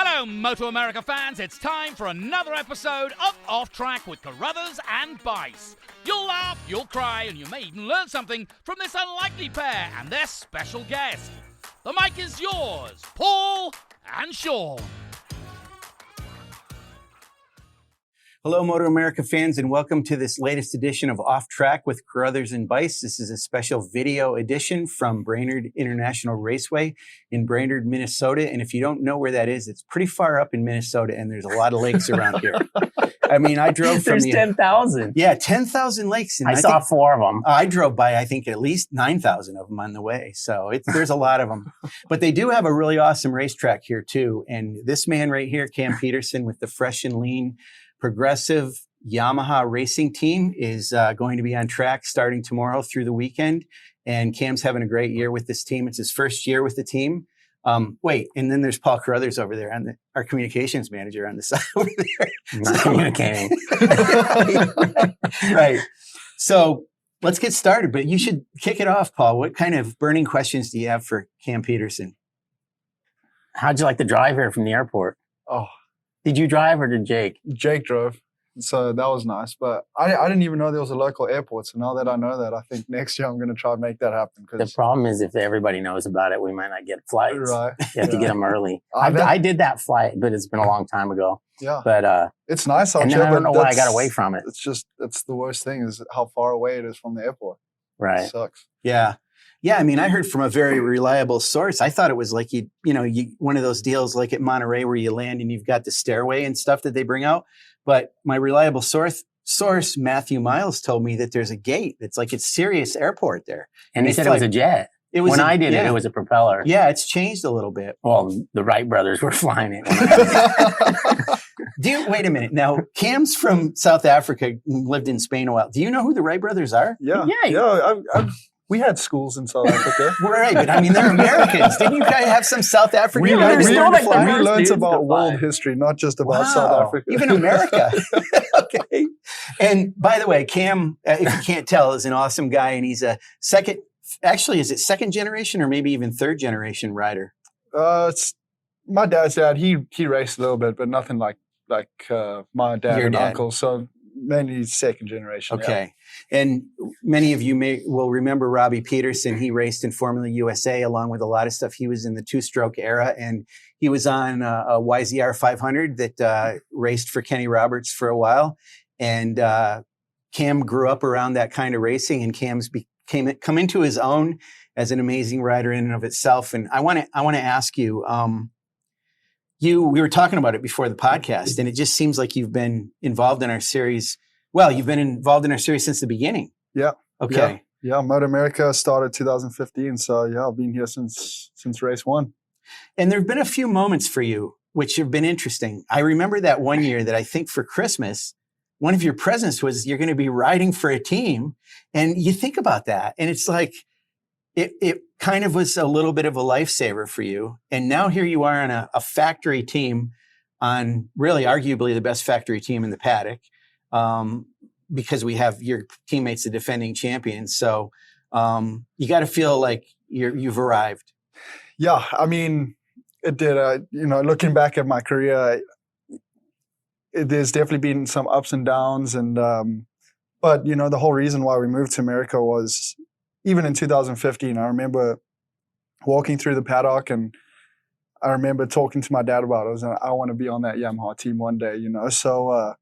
Hello, MotoAmerica fans. It's time for another episode of Off Track with Carruthers and Bice. You'll laugh, you'll cry, and you may even learn something from this unlikely pair and their special guest. The mic is yours, Paul and Sean. Hello, MotoAmerica fans, and welcome to this latest edition of Off Track with Carruthers and Bice. This is a special video edition from Brainerd International Raceway in Brainerd, Minnesota. And if you don't know where that is, it's pretty far up in Minnesota, and there's a lot of lakes around here. I mean, I drove from There's 10,000. Yeah, 10,000 lakes. And I saw 4 of them. I drove by, I think, at least 9,000 of them on the way. So there's a lot of them. But they do have a really awesome racetrack here, too. And this man right here, Cam Petersen, with the fresh and lean progressive Yamaha racing team is going to be on track starting tomorrow through the weekend. And Cam's having a great year with this team. It's his first year with the team. Wait, and then there's Paul Carruthers over there, our communications manager on the side over there. Not communicating. Right. So let's get started, but you should kick it off, Paul. What kind of burning questions do you have for Cam Petersen? How'd you like the drive here from the airport? Oh, Did you drive or did Jake? Jake drove, so that was nice. But I didn't even know there was a local airport. So now that I know that, I think next year I'm going to try and make that happen. The problem is if everybody knows about it, we might not get flights. Right. You have to get them early. I did that flight, but it's been a long time ago. Yeah. But it's nice out and here. then I don't know why I got away from it. It's the worst thing is how far away it is from the airport. Right. It sucks. Yeah. Yeah, I mean, I heard from a very reliable source. I thought it was like one of those deals like at Monterey where you land and you've got the stairway and stuff that they bring out. But my reliable source Matthew Miles told me that there's a gate. It's like it's Sirius Airport there. And they said it was a jet. When I did it, it was a propeller. Yeah, it's changed a little bit. Well, the Wright brothers were flying it. Wait a minute. Now, Cam's from South Africa, lived in Spain a while. Do you know who the Wright brothers are? Yeah. We had schools in South Africa. Right, but I mean, they're Americans. Didn't you guys have some South African we guys learn to fly? We learned about world history, not just about South Africa. Even America. Okay. And by the way, Cam, if you can't tell, is an awesome guy, and he's a second generation or maybe even third generation rider? It's my dad's dad. He raced a little bit, but nothing like my dad Your and dad. uncle. So mainly second generation. Okay. Yeah. And many of you will remember Robbie Petersen. He raced in Formula USA along with a lot of stuff. He was in the two-stroke era, and he was on a YZR 500 that raced for Kenny Roberts for a while. And Cam grew up around that kind of racing, and Cam's come into his own as an amazing rider in and of itself. And I want to ask you, we were talking about it before the podcast, and it just seems like you've been involved in our series. Well, you've been involved in our series since the beginning. Yeah. Okay. Yeah. MotoAmerica started 2015. So yeah, I've been here since race 1. And there have been a few moments for you which have been interesting. I remember that one year that I think for Christmas, one of your presents was you're going to be riding for a team. And you think about that, and it's like, it kind of was a little bit of a lifesaver for you. And now here you are on a factory team, on really arguably the best factory team in the paddock, because we have your teammates, the defending champions. So you got to feel like you've arrived. Yeah, I mean, it did. Looking back at my career, there's definitely been some ups and downs, and but the whole reason why we moved to America was, even in 2015, I remember walking through the paddock, and I remember talking to my dad about it. I want to be on that Yamaha team one day, So,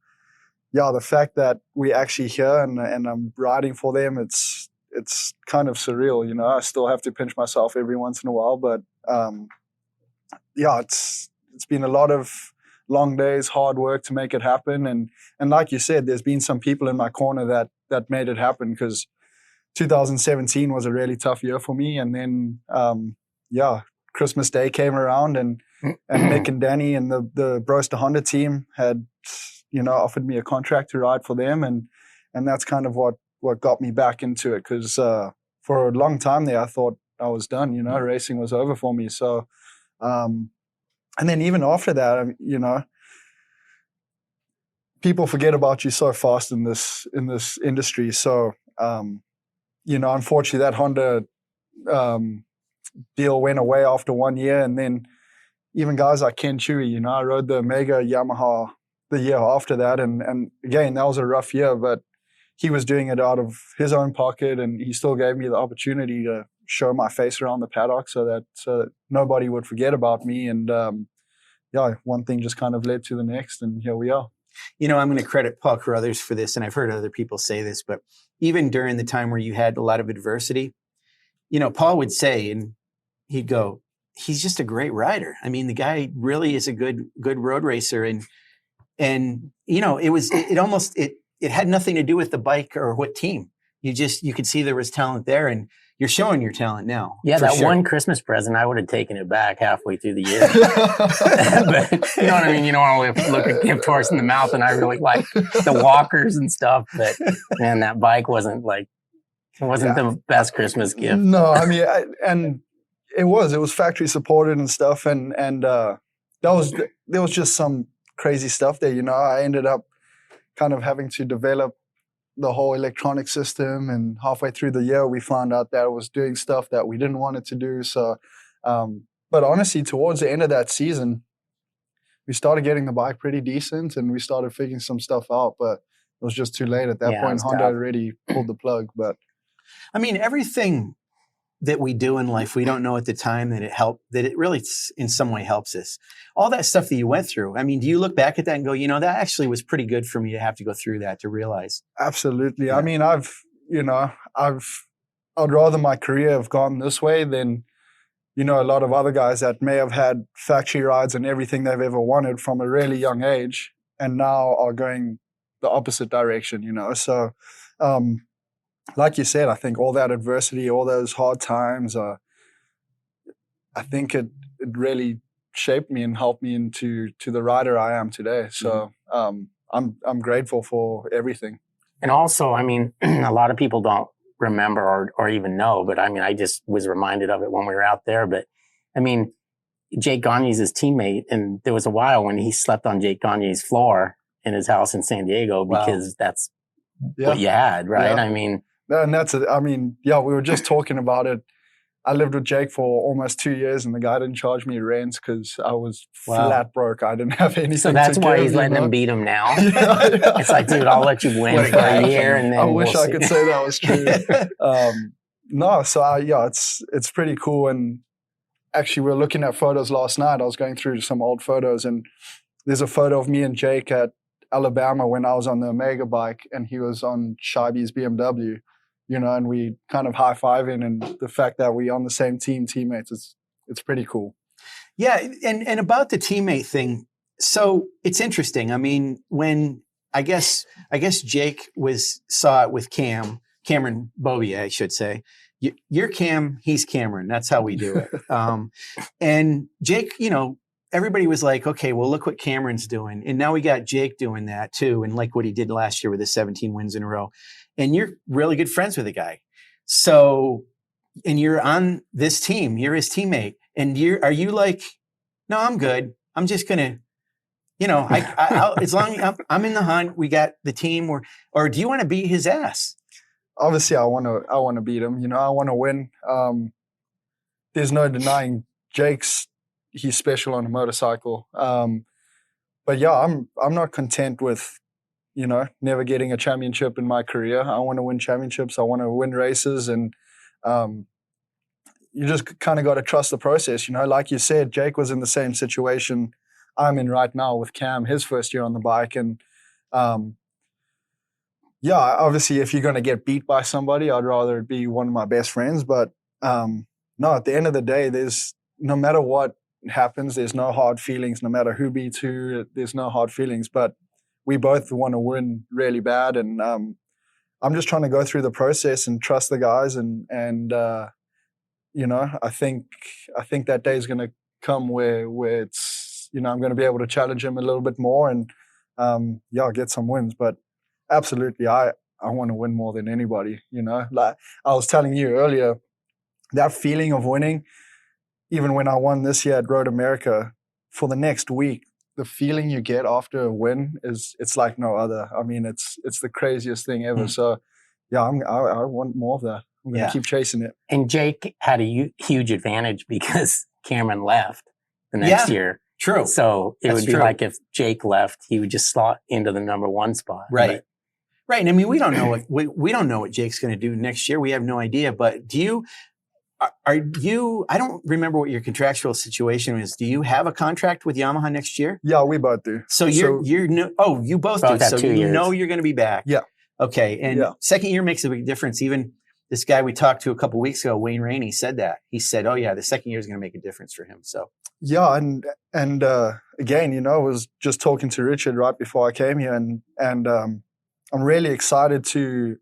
the fact that we're actually here and I'm riding for them, it's kind of surreal, I still have to pinch myself every once in a while, but it's been a lot of long days, hard work to make it happen, and like you said, there's been some people in my corner that made it happen, because 2017 was a really tough year for me, and then Christmas Day came around, and Nick and Danny and the Broster Honda team had offered me a contract to ride for them, and that's kind of what got me back into it, because for a long time there I thought I was done, racing was over for me. So and then even after that, people forget about you so fast in this industry. So unfortunately that Honda deal went away after 1 year, and then even guys like Ken Chewy, you know, I rode the Omega Yamaha the year after that. And again, that was a rough year, but he was doing it out of his own pocket, and he still gave me the opportunity to show my face around the paddock so that nobody would forget about me. And one thing just kind of led to the next, and here we are. You know, I'm going to credit Paul Carruthers for this, and I've heard other people say this, but even during the time where you had a lot of adversity, you know, Paul would say, and he'd go, he's just a great rider. I mean, the guy really is a good road racer. And you know, it had nothing to do with the bike or what team. You could see there was talent there, and you're showing your talent now. Yeah, that one Christmas present, I would have taken it back halfway through the year. But you know what I mean? You don't want to look a gift horse in the mouth, and I really like the walkers and stuff. But man, that bike wasn't the best Christmas gift. No, I mean, and it was factory supported and stuff, and there was just some crazy stuff there. You know, I ended up kind of having to develop the whole electronic system, and halfway through the year we found out that it was doing stuff that we didn't want it to do. So but honestly, towards the end of that season, we started getting the bike pretty decent, and we started figuring some stuff out, but it was just too late at that point. Honda already pulled the plug. But I mean, everything that we do in life, we don't know at the time that it really in some way helps us. All that stuff that you went through, I mean, do you look back at that and go, you know, that actually was pretty good for me to have to go through that to realize? Absolutely. Yeah. I mean, I'd rather my career have gone this way than, you know, a lot of other guys that may have had factory rides and everything they've ever wanted from a really young age and now are going the opposite direction, you know. So, like you said, I think all that adversity, all those hard times, I think it really shaped me and helped me into the rider I am today. So I'm grateful for everything. And also, I mean, a lot of people don't remember or even know, but I mean, I just was reminded of it when we were out there. But I mean, Jake Gagne's his teammate, and there was a while when he slept on Jake Gagne's floor in his house in San Diego because that's what you had, right? Yeah. I mean, and we were just talking about it. I lived with Jake for almost 2 years, and the guy didn't charge me rent because I was flat broke. I didn't have anything. So that's why he's letting him beat him now. Yeah. It's like, dude, I'll let you win for a year, and then I wish I could say that was true. It's pretty cool. And actually, we were looking at photos last night. I was going through some old photos, and there's a photo of me and Jake at Alabama when I was on the Omega bike, and he was on Scheibe's BMW. You know, and we kind of high-fiving, and the fact that we on the same teammates, it's pretty cool. Yeah, and about the teammate thing, so it's interesting. I mean, when I guess Jake saw it with Cameron Bobia, I should say. You're Cam, he's Cameron. That's how we do it. And Jake, you know, everybody was like, okay, well, look what Cameron's doing. And now we got Jake doing that too, and like what he did last year with his 17 wins in a row. And you're really good friends with the guy. So, and you're on this team, you're his teammate. And are you like, no, I'm good. I'm just going to, you know, I'll, as long as I'm in the hunt, we got the team, or do you want to beat his ass? Obviously I want to beat him. You know, I want to win. There's no denying he's special on a motorcycle. But yeah, I'm not content with, you know, never getting a championship in my career. I want to win championships. I want to win races. And you just kind of got to trust the process. You know, like you said, Jake was in the same situation I'm in right now with Cam, his first year on the bike. And obviously if you're going to get beat by somebody, I'd rather it be one of my best friends. But no, at the end of the day, no matter what happens, there's no hard feelings. No matter who beats who, there's no hard feelings. But we both want to win really bad, and I'm just trying to go through the process and trust the guys, and you know, I think that day is going to come where it's, you know, I'm going to be able to challenge him a little bit more and get some wins. But absolutely, I want to win more than anybody. You know, like I was telling you earlier, that feeling of winning, even when I won this year at MotoAmerica, for the next week, the feeling you get after a win it's like no other. I mean, it's the craziest thing ever. So yeah, I want more of that. I'm going to keep chasing it. And Jake had a huge advantage because Cameron left. the next year. True. So it That's would be true. like if Jake left, he would just slot into the number 1 spot. Right. But Right. And I mean, we don't know what we don't know what Jake's going to do next year. We have no idea. But are you? I don't remember what your contractual situation is. Do you have a contract with Yamaha next year? Yeah, we both do. So you both do. Both have So 2 you years. know you're going to be back. Yeah. Okay. And second year makes a big difference. Even this guy we talked to a couple weeks ago, Wayne Rainey, said that. He said, "Oh yeah, the second year is going to make a difference for him." So yeah, and again, I was just talking to Richard right before I came here, and I'm really excited to.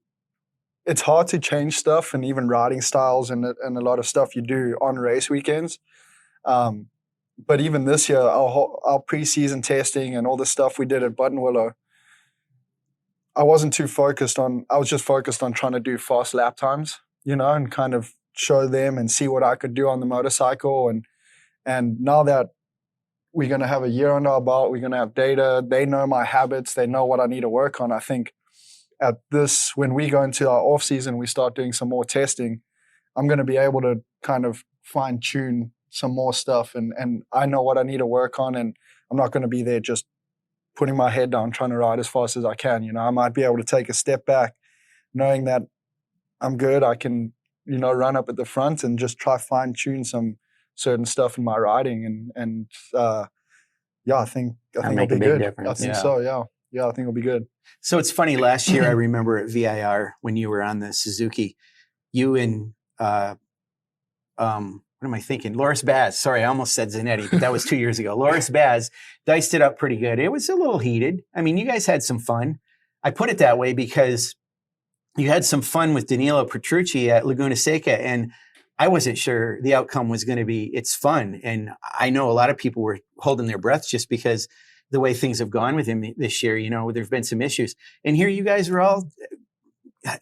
It's hard to change stuff and even riding styles and a lot of stuff you do on race weekends. But even this year, our preseason testing and all the stuff we did at Buttonwillow, I wasn't too focused on. I was just focused on trying to do fast lap times, and kind of show them and see what I could do on the motorcycle. And now that we're going to have a year under our belt, we're going to have data. They know my habits. They know what I need to work on. I think when we go into our off season, we start doing some more testing. I'm going to be able to kind of fine tune some more stuff, and I know what I need to work on, and I'm not going to be there just putting my head down trying to ride as fast as I can. I might be able to take a step back, knowing that I'm good. I can run up at the front and just try fine tune some certain stuff in my riding, and I think it'll be good. Difference. I think so. Yeah, I think it'll be good. So it's funny. Last year, I remember at VIR when you were on the Suzuki, you and what am I thinking? Loris Baz. Sorry, I almost said Zanetti, but that was 2 years ago. Loris Baz diced it up pretty good. It was a little heated. I mean, you guys had some fun. I put it that way because you had some fun with Danilo Petrucci at Laguna Seca, and I wasn't sure the outcome was going to be. It's fun, and I know a lot of people were holding their breath just because the way things have gone with him this year. There've been some issues, and here you guys were all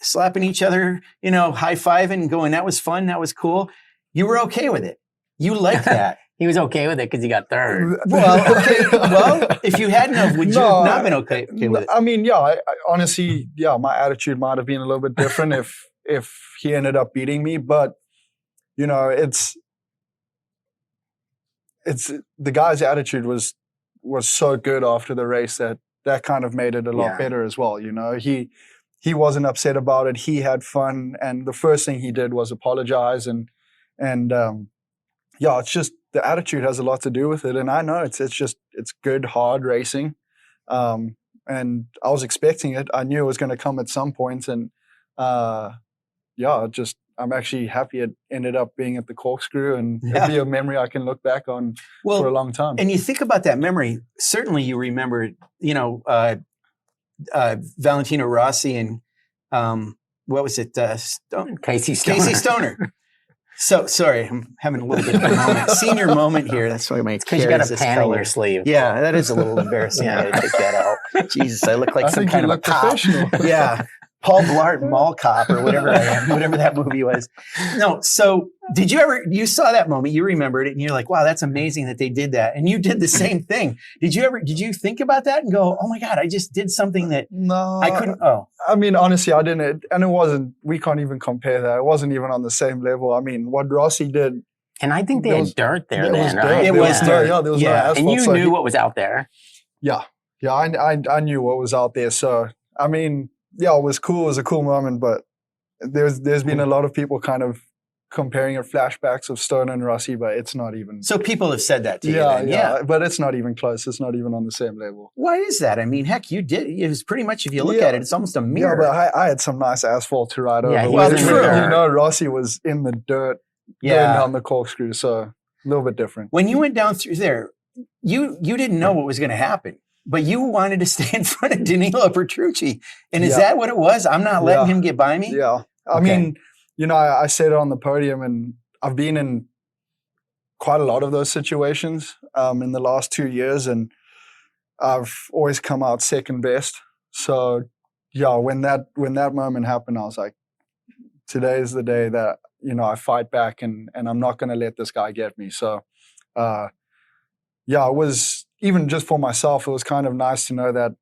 slapping each other, high-fiving, going, "That was fun. That was cool." You were okay with it. You liked that. He was okay with it because he got third. Well, okay. Well, if you hadn't have, would you have not been okay with it? I mean, I honestly, my attitude might have been a little bit different if he ended up beating me. But it's the guy's attitude was so good after the race that kind of made it a lot better as well. He wasn't upset about it. He had fun, and the first thing he did was apologize and it's just the attitude has a lot to do with it. And I know it's good, hard racing. And I was expecting it. I knew it was going to come at some point. And I'm actually happy it ended up being at the Corkscrew, and it'll be a memory I can look back on for a long time. And you think about that memory, certainly you remember, Valentino Rossi and what was it? Casey Stoner. So sorry, I'm having a little bit of a moment. Senior moment here. That's why my because you got a pan on your sleeve. Yeah, that is a little embarrassing. I gotta take that out. Jesus, I look like some kind of a cop. Yeah. Paul Blart Mall Cop or whatever I am, whatever that movie was. No, so you saw that moment, you remembered it, and you're like, wow, that's amazing that they did that. And you did the same thing. Did you think about that and go, oh my God, I just did something that I couldn't, I mean, honestly, I didn't, and it wasn't, we can't even compare that. It wasn't even on the same level. I mean, what Rossi did. And I think they had dirt there then, right? It was dirt. Yeah, there was no asphalt. And you knew what was out there. Yeah, I knew what was out there. So, I mean, it was cool. It was a cool moment, but there's been a lot of people kind of comparing it flashbacks of Stoner and Rossi, but it's not even. So people have said that to you. Yeah, but it's not even close. It's not even on the same level. Why is that? I mean, heck, you did. It was pretty much, if you look at it, it's almost a mirror. Yeah, but I had some nice asphalt to ride over. Yeah, well, true. Rossi was in the dirt going down the Corkscrew, so a little bit different. When you went down through there, you didn't know what was going to happen. But you wanted to stay in front of Danilo Petrucci. And is that what it was? I'm not letting him get by me? Yeah. I mean, I said it on the podium, and I've been in quite a lot of those situations in the last 2 years, and I've always come out second best. So, when that moment happened, I was like, today is the day that, I fight back, and I'm not going to let this guy get me. So, it was, even just for myself, it was kind of nice to know that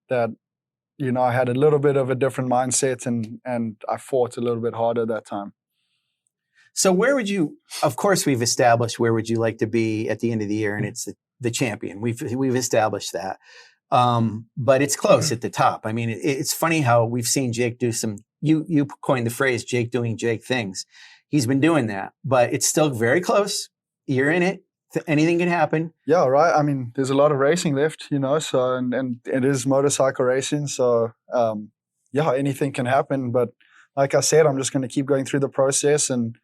I had a little bit of a different mindset, and I fought a little bit harder that time. So where would you, of course, we've established where would you like to be at the end of the year, and it's the champion. We've established that. But it's close at the top. I mean, it's funny how we've seen Jake do some, you coined the phrase, Jake doing Jake things. He's been doing that, but it's still very close. You're in it. Anything can happen. Yeah, right. I mean, there's a lot of racing left, so, and it is motorcycle racing. So, yeah, anything can happen. But like I said, I'm just going to keep going through the process and,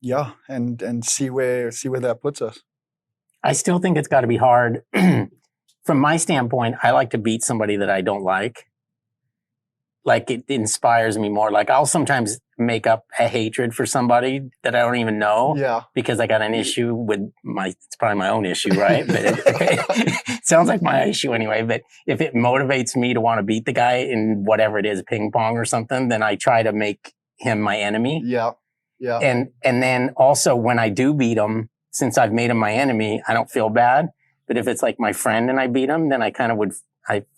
yeah, and see where that puts us. I still think it's got to be hard. From my standpoint, I like to beat somebody that I don't like. Like, it inspires me more. Like, I'll sometimes make up a hatred for somebody that I don't even know. Yeah. Because I got an issue with it's probably my own issue, right? But it sounds like my issue anyway. But if it motivates me to want to beat the guy in whatever it is, ping pong or something, then I try to make him my enemy. Yeah. Yeah. And then also when I do beat him, since I've made him my enemy, I don't feel bad. But if it's like my friend and I beat him, then I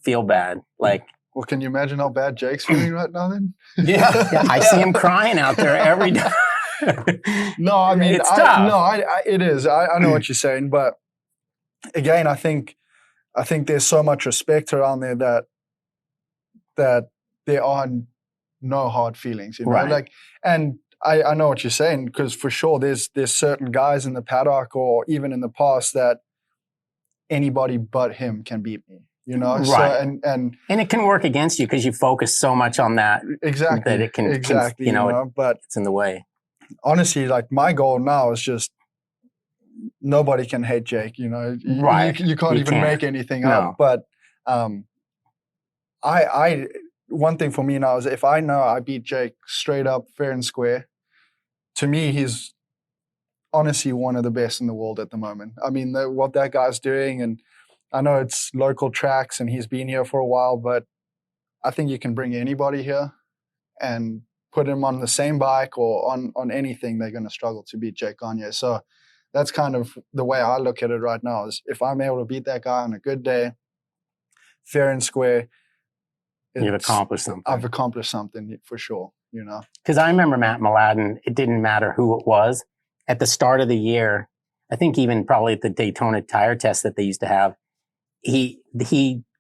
feel bad. Like, well, can you imagine how bad Jake's feeling right now then? Yeah, I see him crying out there every day. No, I mean, it's tough. It is. I know what you're saying, but again, I think there's so much respect around there that there are no hard feelings, Right. Like, and I know what you're saying, because for sure there's certain guys in the paddock or even in the past that anybody but him can beat me. Right. So, and it can work against you because you focus so much on that. Exactly. That it can, exactly. But it's in the way. Honestly, like, my goal now is just nobody can hate Jake. Right. You can't even make anything up. But I one thing for me now is if I know I beat Jake straight up, fair and square, to me he's honestly one of the best in the world at the moment. I mean, what that guy's doing, and I know it's local tracks and he's been here for a while, but I think you can bring anybody here and put him on the same bike or on anything, they're going to struggle to beat Jake Gagne. So that's kind of the way I look at it right now, is if I'm able to beat that guy on a good day, fair and square, you've accomplished something. I've accomplished something for sure, Because I remember Matt Mladen, it didn't matter who it was. At the start of the year, I think even probably at the Daytona tire test that they used to have, he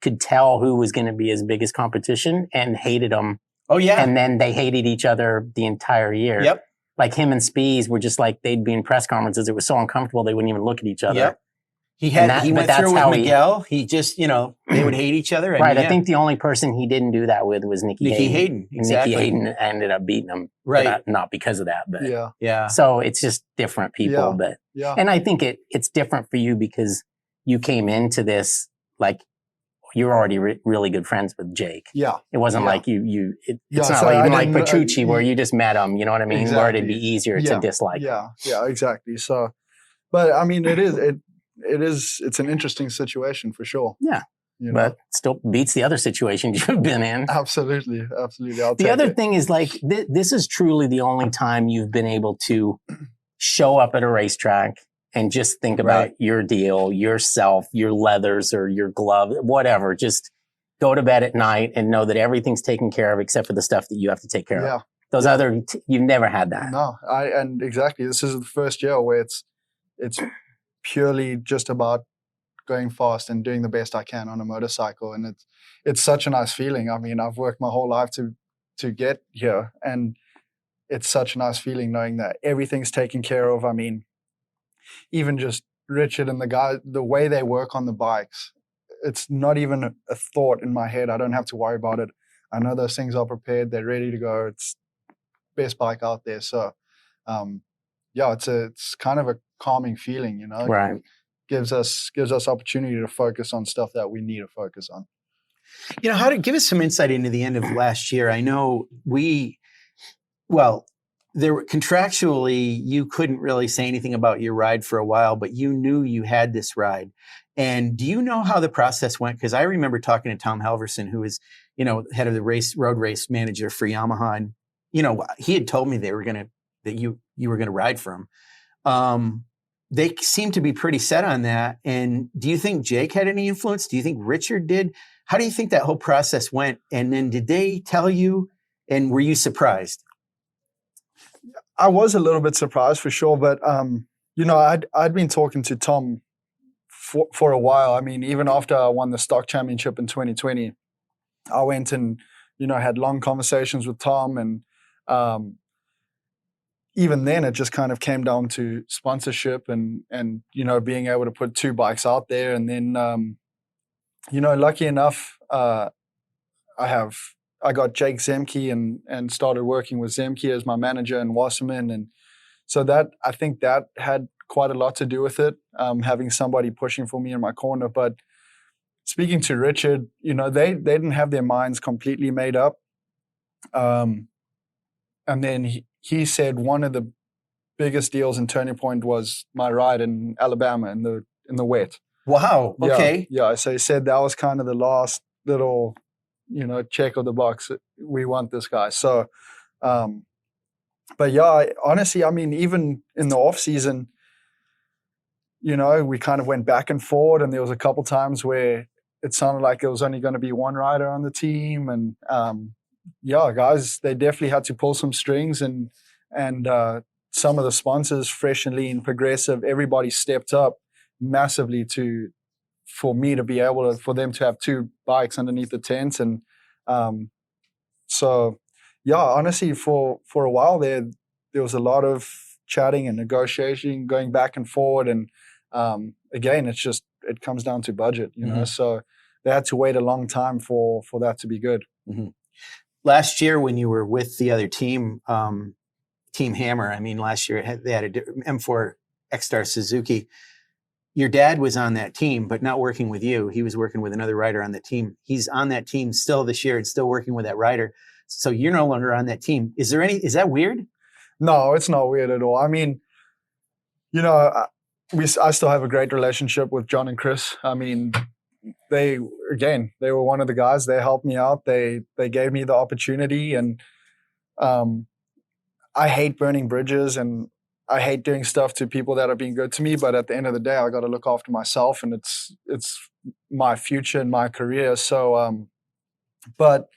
could tell who was going to be his biggest competition and hated him. Oh, yeah. And then they hated each other the entire year. Yep. Like, him and Spies were just like, they'd be in press conferences. It was so uncomfortable. They wouldn't even look at each other. Yep. He went through with Miguel. He just, they would hate each other. Right. I think the only person he didn't do that with was Nicky Hayden. Exactly. Nicky Hayden ended up beating him. Right. Not because of that, but yeah. So it's just different people. But and I think it's different for you because you came into this, like, you're already really good friends with Jake. Yeah. It wasn't like it's not like Petrucci where you just met him, you know what I mean? Exactly. Where it'd be easier to dislike him. Yeah, exactly. So, but I mean, it's an interesting situation for sure. Yeah. But still beats the other situations you've been in. Absolutely. The other thing is, like, this is truly the only time you've been able to show up at a racetrack and just think about your deal, yourself, your leathers or your glove, whatever. Just go to bed at night and know that everything's taken care of except for the stuff that you have to take care of. Those other, you've never had that. No, and exactly. This is the first year where it's purely just about going fast and doing the best I can on a motorcycle. And it's such a nice feeling. I mean, I've worked my whole life to get here, and it's such a nice feeling knowing that everything's taken care of. I mean, even just Richard and the guys, the way they work on the bikes, it's not even a thought in my head. I don't have to worry about it. I know those things are prepared. They're ready to go. It's best bike out there. So, it's kind of a calming feeling, Right. Gives us opportunity to focus on stuff that we need to focus on. How to give us some insight into the end of last year. I know contractually, you couldn't really say anything about your ride for a while, but you knew you had this ride. And do you know how the process went? Because I remember talking to Tom Halverson, who is, head of the road race manager for Yamaha. And, he had told me that you were going to ride for him. They seem to be pretty set on that. And do you think Jake had any influence? Do you think Richard did? How do you think that whole process went? And then did they tell you, and were you surprised? I was a little bit surprised for sure, but I'd been talking to Tom for a while. I mean, even after I won the stock championship in 2020, I went and had long conversations with Tom, and even then it just kind of came down to sponsorship and being able to put 2 bikes out there. And then lucky enough, I got Jake Zemke and started working with Zemke as my manager in Wasserman. And so I think that had quite a lot to do with it, having somebody pushing for me in my corner. But speaking to Richard, they didn't have their minds completely made up. And then he said one of the biggest deals and turning point was my ride in Alabama in the wet. Wow. Okay. Yeah. So he said that was kind of the last little, check of the box. We want this guy. So, but yeah, honestly, I mean, even in the off season, we kind of went back and forth, and there was a couple times where it sounded like it was only going to be one rider on the team. And guys, they definitely had to pull some strings, and some of the sponsors, Fresh and Lean, Progressive, everybody stepped up massively for me to be able to, for them to have 2 bikes underneath the tent. And so yeah, honestly, for a while there was a lot of chatting and negotiating, going back and forward. And again, it comes down to budget, Mm-hmm. So they had to wait a long time for that to be good. Mm-hmm. Last year when you were with the other team, Team Hammer, I mean, last year they had a M4 X-Star Suzuki. Your dad was on that team, but not working with you. He was working with another rider on the team. He's on that team still this year and still working with that rider. So you're no longer on that team. Is that weird? No, it's not weird at all. I mean, I still have a great relationship with John and Chris. I mean, they were one of the guys. They helped me out. They gave me the opportunity, and I hate burning bridges, and I hate doing stuff to people that are being good to me. But at the end of the day, I got to look after myself, and it's my future and my career. So, but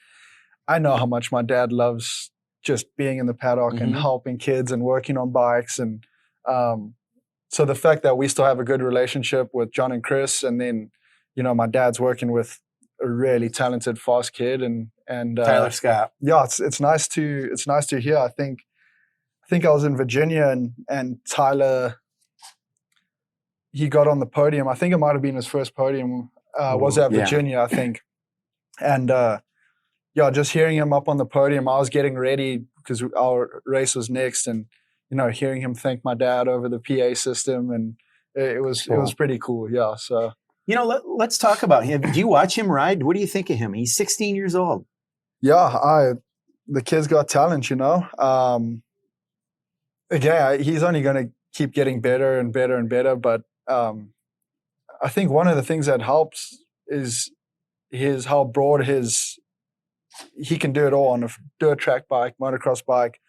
I know how much my dad loves just being in the paddock Mm-hmm. and helping kids and working on bikes. And so the fact that we still have a good relationship with John and Chris, and then, my dad's working with a really talented, fast kid, and Tyler Scott. Yeah, it's nice to hear. I think I was in Virginia, and Tyler, he got on the podium. I think it might have been his first podium. Was at Virginia, I think. And just hearing him up on the podium, I was getting ready because our race was next, and hearing him thank my dad over the PA system, and it was pretty cool. Yeah, so let's talk about him. Do you watch him ride? What do you think of him? He's 16 years old. Yeah, the kid's got talent. Again, he's only going to keep getting better and better and better. But I think one of the things that helps is how broad he can do it all on a dirt track bike, motocross bike.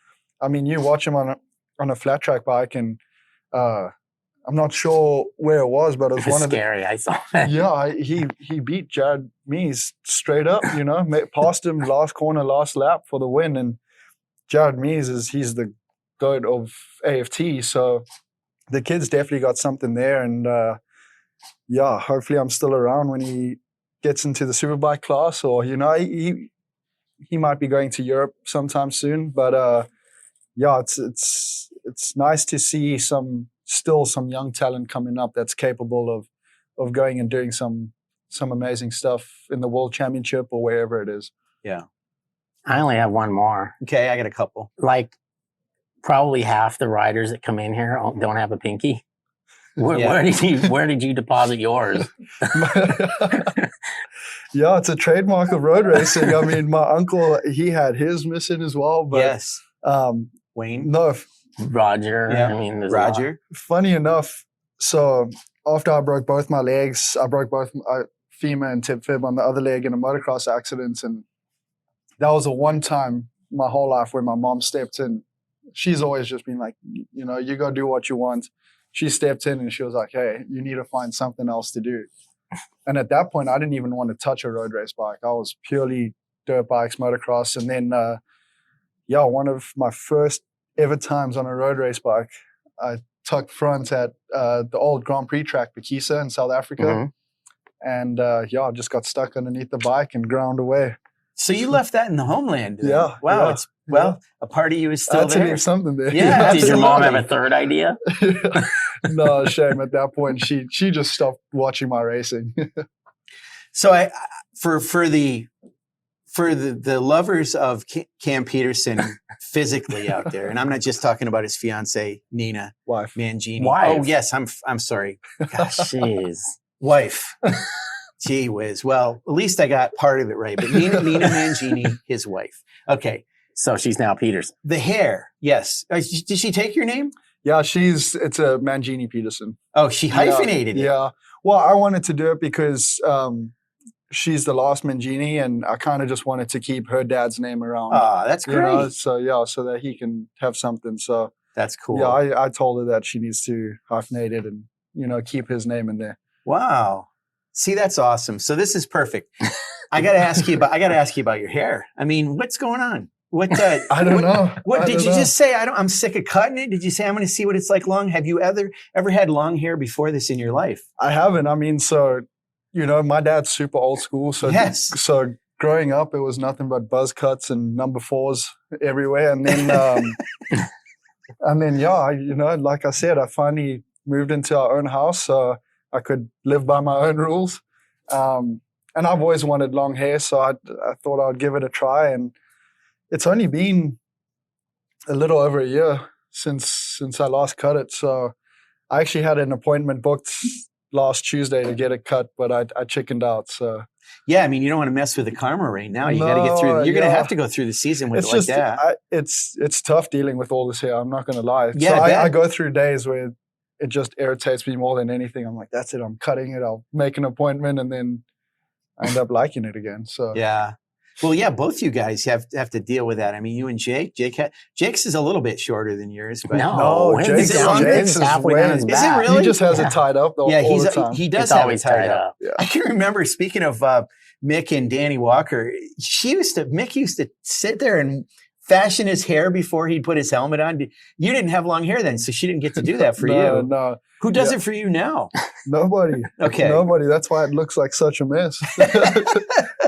I mean, you watch him on a flat track bike, and I'm not sure where it was, but it was one scary. I saw that. Yeah, he beat Jared Mees straight up. Passed him last corner, last lap for the win. And Jared Mees he's the GOAT of AFT, so the kid's definitely got something there. And hopefully I'm still around when he gets into the Superbike class, or he might be going to Europe sometime soon. But it's nice to see some young talent coming up that's capable of going and doing some amazing stuff in the World Championship or wherever it is. Yeah. I only have one more. Okay, I got a couple. Like, probably half the riders that come in here don't have a pinky. Where did you deposit yours? Yeah, it's a trademark of road racing. I mean, my uncle, he had his missing as well. But, yes. Wayne? No. Roger. Yeah. I mean, there's Roger. Funny enough, so after I broke both my legs, I broke both femur and tib fib on the other leg in a motocross accident. And that was the one time my whole life where my mom stepped in. She's always just been like, you go do what you want. She stepped in and she was like, hey, you need to find something else to do. And at that point, I didn't even want to touch a road race bike. I was purely dirt bikes, motocross. And then, one of my first ever times on a road race bike. I tucked front at the old Grand Prix track, Bice in South Africa. Mm-hmm. And I just got stuck underneath the bike and ground away. So you left that in the homeland. Yeah. Wow. Yeah, Well, a part of you is still I had to there. leave something there. Yeah, Did your mom have a absolutely. third idea? No, shame. At that point, she just stopped watching my racing. So for the lovers of Cam Petersen physically out there, and I'm not just talking about his fiance Nina Wife. Mangini. Wife. Oh yes, I'm sorry, Jeez. wife. Gee whiz. Well, at least I got part of it right. But Nina Mangini, his wife. Okay. So she's now Petersen. The hair. Yes. Did she take your name? Yeah, it's a Mangini Petersen. Oh, she hyphenated it. Yeah. Well, I wanted to do it because she's the last Mangini, and I kind of just wanted to keep her dad's name around. Oh, that's you great. know, so that he can have something. So That's cool. yeah, I told her that she needs to hyphenate it and keep his name in there. Wow. See, that's awesome. So this is perfect. I got to ask you about your hair. I mean, what's going on? What I don't know. What I did don't you know. just say? I'm sick of cutting it. Did you say I'm going to see what it's like long? Have you ever had long hair before this in your life? I haven't. I mean, so my dad's super old school. So Yes. So growing up, it was nothing but buzz cuts and number 4s everywhere. And then like I said, I finally moved into our own house, so I could live by my own rules. And I've always wanted long hair, so I thought I'd give it a try. And it's only been a little over a year since I last cut it. So I actually had an appointment booked last Tuesday to get it cut, but I chickened out. So Yeah, I mean, you don't want to mess with the karma right now. You got to get through. You're going to have to go through the season with it's it like just that. it's tough dealing with all this hair. I'm not going to lie. Yeah, so I bet. I go through days where it just irritates me more than anything. I'm like, that's it. I'm cutting it. I'll make an appointment, and then I end up liking it again. So Yeah. Well, yeah, both you guys have to deal with that. I mean, you and Jake's is a little bit shorter than yours, but No, Jake's Jake's is halfway down his way- Is it back. really? he just has Yeah. it tied up all yeah, the time. he does It's have always it tied tied up. up. Yeah. I can remember, speaking of Mick and Danny Walker, Mick used to sit there and fashion his hair before he'd put his helmet on. You didn't have long hair then, so she didn't get to do that for you. No, Who does Yeah. it for you now? nobody. Okay. Nobody. That's why it looks like such a mess.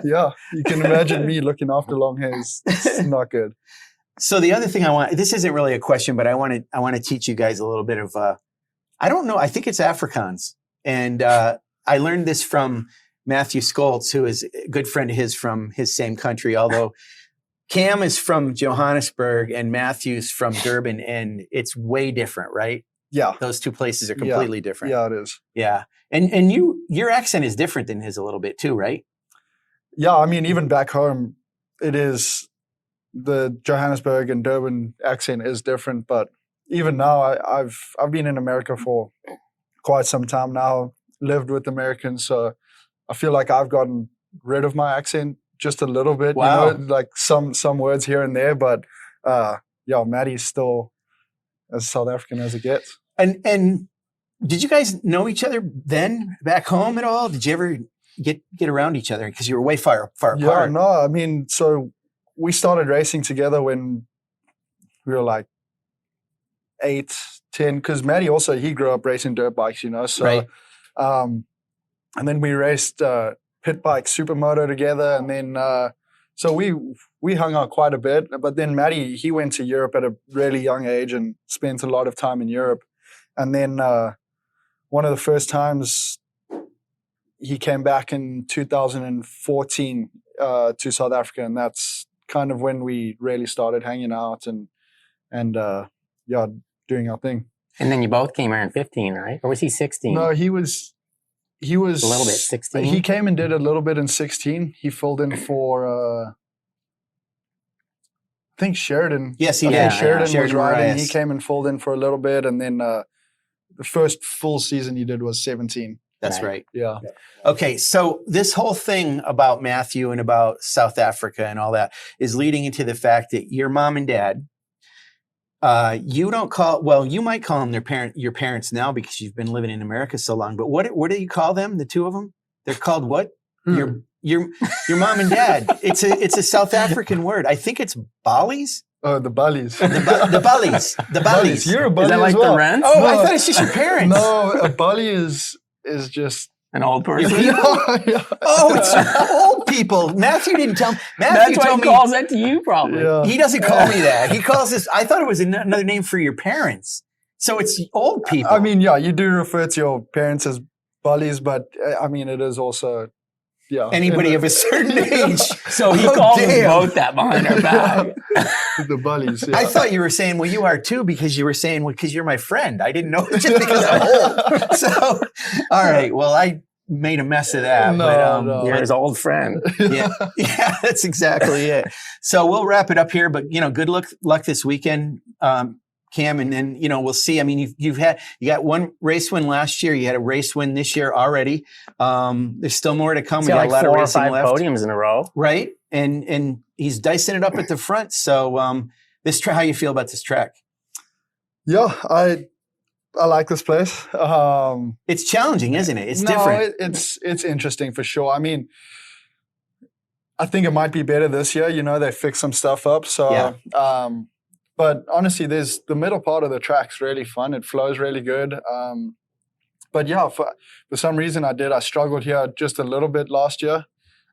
Yeah, you can imagine me looking after long hair. It's not good. So the other thing this isn't really a question, but I want to teach you guys a little bit of, I don't know, I think it's Afrikaans. And I learned this from Matthew Skoltz, who is a good friend of his from his same country, although Cam is from Johannesburg and Matthew's from Durban, and it's way different, right? Yeah. Those two places are completely different. Yeah, it is. Yeah. And your accent is different than his a little bit too, right? Yeah, I mean, even back home, it is the Johannesburg and Durban accent is different. But even now, I've been in America for quite some time now, lived with Americans, so I feel like I've gotten rid of my accent just a little bit. Wow. Like some words here and there, but Maddie's still as South African as it gets. And did you guys know each other then back home at all? Did you ever get around each other because you were way far Yeah, apart? no, I mean, so we started racing together when we were like 8, 10, because Maddie also, he grew up racing dirt bikes, so Right. And then we raced pit bike supermoto together, and then so we hung out quite a bit. But then Maddie, he went to Europe at a really young age and spent a lot of time in Europe. And then one of the first times he came back in 2014 to South Africa, and that's kind of when we really started hanging out and doing our thing. And then you both came here in 15, right? Or was he 16? No, he was a little bit 16. He came and did a little bit in 16. He filled in for I think Sheridan. Yes, he I did. think Sheridan was Sheridan riding. Moraes. He came and filled in for a little bit, and then the first full season he did was 17. That's right. Yeah. Okay, so this whole thing about Matthew and about South Africa and all that is leading into the fact that your mom and dad, you might call them your parents now because you've been living in America so long. But what do you call them? The two of them? They're called what? Your mom and dad. It's a South African word. I think it's Bali's. Oh, the bullies. The bullies. The bullies. You're a bully Is that as like well. the rent? Oh, No. I thought it's just your parents. No, a bully is just. An old person? Yeah. Oh, it's old people. Matthew didn't tell me. Matthew That's why told he me. calls that to you, probably. Yeah. He doesn't call me that. He calls this. I thought it was another name for your parents. So it's old people. I mean, yeah, you do refer to your parents as bullies, but I mean, it is also, yeah. Anybody of a certain age. So he Oh, calls us damn. both that behind our back. The bullies. Yeah. I thought you were saying, well, you are too, because you were saying, well, because you're my friend. I didn't know just because I'm old. So, all right. Well, I made a mess of that. No. You're his old friend. Yeah, that's exactly it. So we'll wrap it up here, but good luck this weekend, Cam, and then we'll see. I mean, you got one race win last year. You had a race win this year already. There's still more to come. He's We got got a lot like of 4 or racing 5 left, podiums in a row. right? And he's dicing it up at the front. So how you feel about this track? Yeah, I like this place. It's challenging, isn't it? It's different. It's interesting for sure. I mean, I think it might be better this year. They fixed some stuff up. So, Yeah. But honestly, the middle part of the track's really fun. It flows really good. But yeah, for some reason I struggled here just a little bit last year.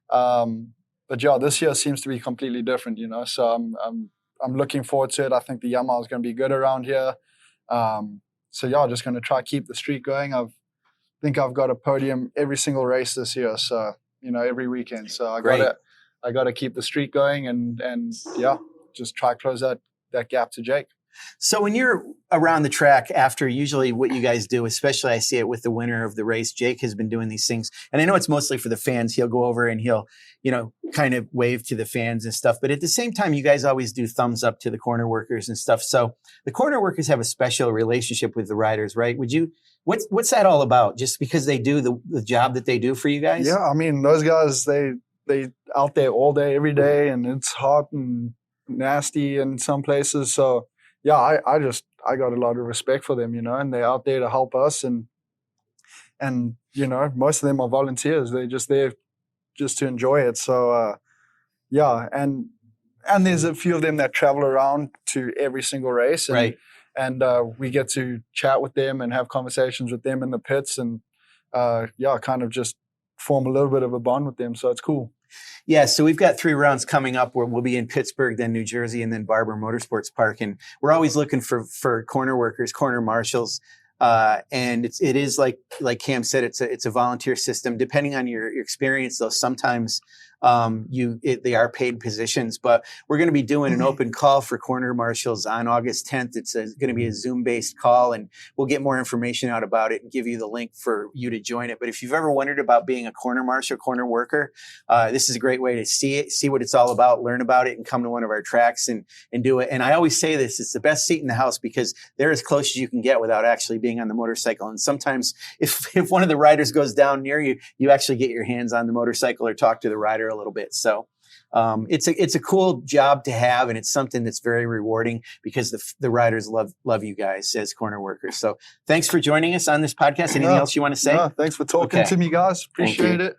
But yeah, this year seems to be completely different, So I'm looking forward to it. I think the Yamaha is going to be good around here. So yeah, just going to try to keep the streak going. I think I've got a podium every single race this year. So, every weekend. So I got to keep the streak going and yeah, just try to close that gap to Jake. So when you're around the track after, usually what you guys do, especially I see it with the winner of the race, Jake has been doing these things, and I know it's mostly for the fans. He'll go over and he'll, kind of wave to the fans and stuff. But at the same time, you guys always do thumbs up to the corner workers and stuff. So the corner workers have a special relationship with the riders, right? What's that all about? Just because they do the job that they do for you guys? Yeah, I mean, those guys, they out there all day, every day, and it's hot and nasty in some places. So yeah, I got a lot of respect for them, and they're out there to help us, and most of them are volunteers. They're just there just to enjoy it. So yeah, and there's a few of them that travel around to every single race, and, right? And we get to chat with them and have conversations with them in the pits, and kind of just form a little bit of a bond with them. So it's cool. Yeah, so we've got 3 rounds coming up where we'll be in Pittsburgh, then New Jersey, and then Barber Motorsports Park. And we're always looking for corner workers, corner marshals. And it is like Cam said, it's a volunteer system. Depending on your experience, though, sometimes they are paid positions. But we're going to be doing an open call for corner marshals on August 10th. It's going to be a Zoom-based call, and we'll get more information out about it and give you the link for you to join it. But if you've ever wondered about being a corner marshal, corner worker, this is a great way to see what it's all about, learn about it, and come to one of our tracks and do it. And I always say this, it's the best seat in the house because they're as close as you can get without actually being on the motorcycle. And sometimes if one of the riders goes down near you, you actually get your hands on the motorcycle or talk to the rider a little bit. So it's a cool job to have, and it's something that's very rewarding because the riders love you guys as corner workers. So thanks for joining us on this podcast. Anything else you want to say? No, thanks for talking to me, guys. Appreciate it.